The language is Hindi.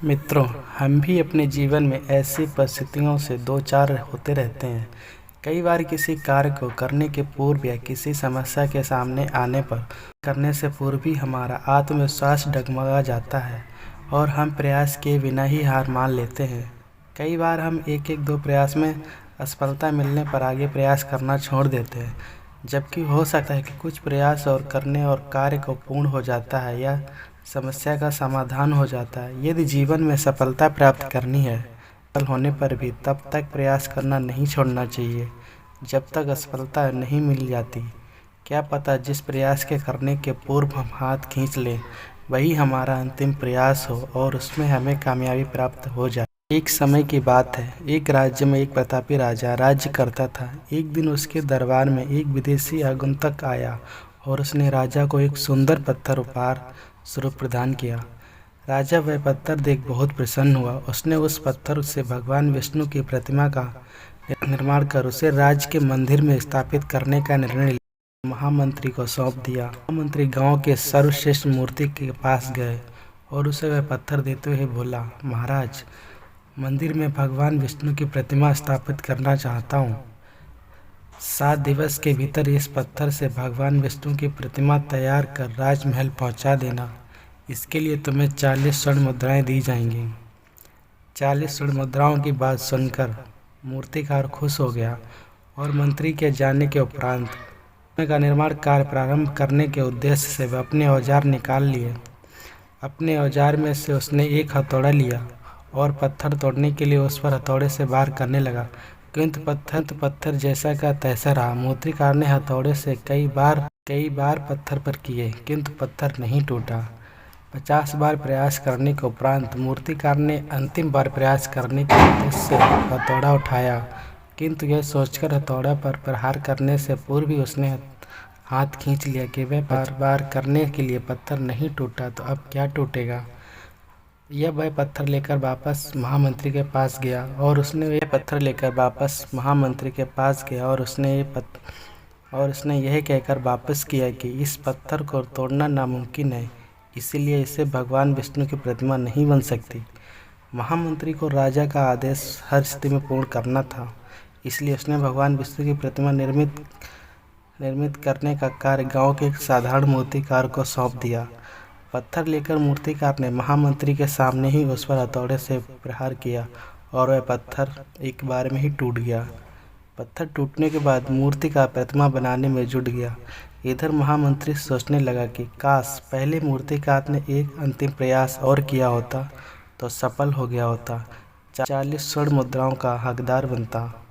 मित्रों, हम भी अपने जीवन में ऐसी परिस्थितियों से दो चार होते रहते हैं। कई बार किसी कार्य को करने के पूर्व या किसी समस्या के सामने आने पर करने से पूर्व भी हमारा आत्मविश्वास डगमगा जाता है और हम प्रयास किए बिना ही हार मान लेते हैं। कई बार हम एक एक दो प्रयास में असफलता मिलने पर आगे प्रयास करना छोड़ देते हैं, जबकि हो सकता है कि कुछ प्रयास और करने और कार्य को पूर्ण हो जाता है या समस्या का समाधान हो जाता है। यदि जीवन में सफलता प्राप्त करनी है, विफल होने पर भी तब तक प्रयास करना नहीं छोड़ना चाहिए जब तक असफलता नहीं मिल जाती। क्या पता जिस प्रयास के करने के पूर्व हम हाथ खींच लें, वही हमारा अंतिम प्रयास हो और उसमें हमें कामयाबी प्राप्त हो जाए। एक समय की बात है, एक राज्य में एक प्रतापी राजा राज्य करता था। एक दिन उसके दरबार में एक विदेशी आगंतुक आया और उसने राजा को एक सुंदर पत्थर उपहार स्वरूप प्रदान किया। राजा वह पत्थर देख बहुत प्रसन्न हुआ। उसने उस पत्थर से भगवान विष्णु की प्रतिमा का निर्माण कर उसे राज्य के मंदिर में स्थापित करने का निर्णय लिया। महामंत्री को सौंप दिया। महामंत्री गांव के सर्वश्रेष्ठ मूर्ति के पास गए और उसे वह पत्थर देते हुए बोला, महाराज, मंदिर में भगवान विष्णु की प्रतिमा स्थापित करना चाहता हूँ। 7 दिवस के भीतर इस पत्थर से भगवान विष्णु की प्रतिमा तैयार कर राजमहल पहुंचा देना। इसके लिए तुम्हें 40 स्वर्ण मुद्राएं दी जाएंगी। 40 स्वर्ण मुद्राओं की बात सुनकर मूर्तिकार खुश हो गया और मंत्री के जाने के उपरांत प्रतिमा का निर्माण कार्य प्रारंभ करने के उद्देश्य से वह अपने औजार निकाल लिए। अपने औजार में से उसने एक हथौड़ा लिया और पत्थर तोड़ने के लिए उस पर हथौड़े से वार करने लगा, किंतु पत्थर जैसा का तैसा रहा। मूर्तिकार ने हथौड़े से कई बार पत्थर पर किए, किंतु पत्थर नहीं टूटा। 50 बार प्रयास करने के उपरांत मूर्तिकार ने अंतिम बार प्रयास करने के उद्देश्य से हथौड़ा उठाया, किंतु यह सोचकर हथौड़ा पर प्रहार करने से पूर्व ही उसने हाथ खींच लिया कि वह बार करने के लिए पत्थर नहीं टूटा तो अब क्या टूटेगा। वह पत्थर लेकर वापस महामंत्री के पास गया और उसने यह कहकर वापस किया कि इस पत्थर को तोड़ना नामुमकिन है, इसीलिए इसे भगवान विष्णु की प्रतिमा नहीं बन सकती। महामंत्री को राजा का आदेश हर स्थिति में पूर्ण करना था, इसलिए उसने भगवान विष्णु की प्रतिमा निर्मित करने का कार्य गांव के एक साधारण मूर्तिकार को सौंप दिया। पत्थर लेकर मूर्तिकार ने महामंत्री के सामने ही उस पर हथौड़े से प्रहार किया और वह पत्थर एक बार में ही टूट गया। पत्थर टूटने के बाद मूर्तिकार प्रतिमा बनाने में जुट गया। इधर महामंत्री सोचने लगा कि काश पहले मूर्तिकार ने एक अंतिम प्रयास और किया होता तो सफल हो गया होता, 40 स्वर्ण मुद्राओं का हकदार बनता।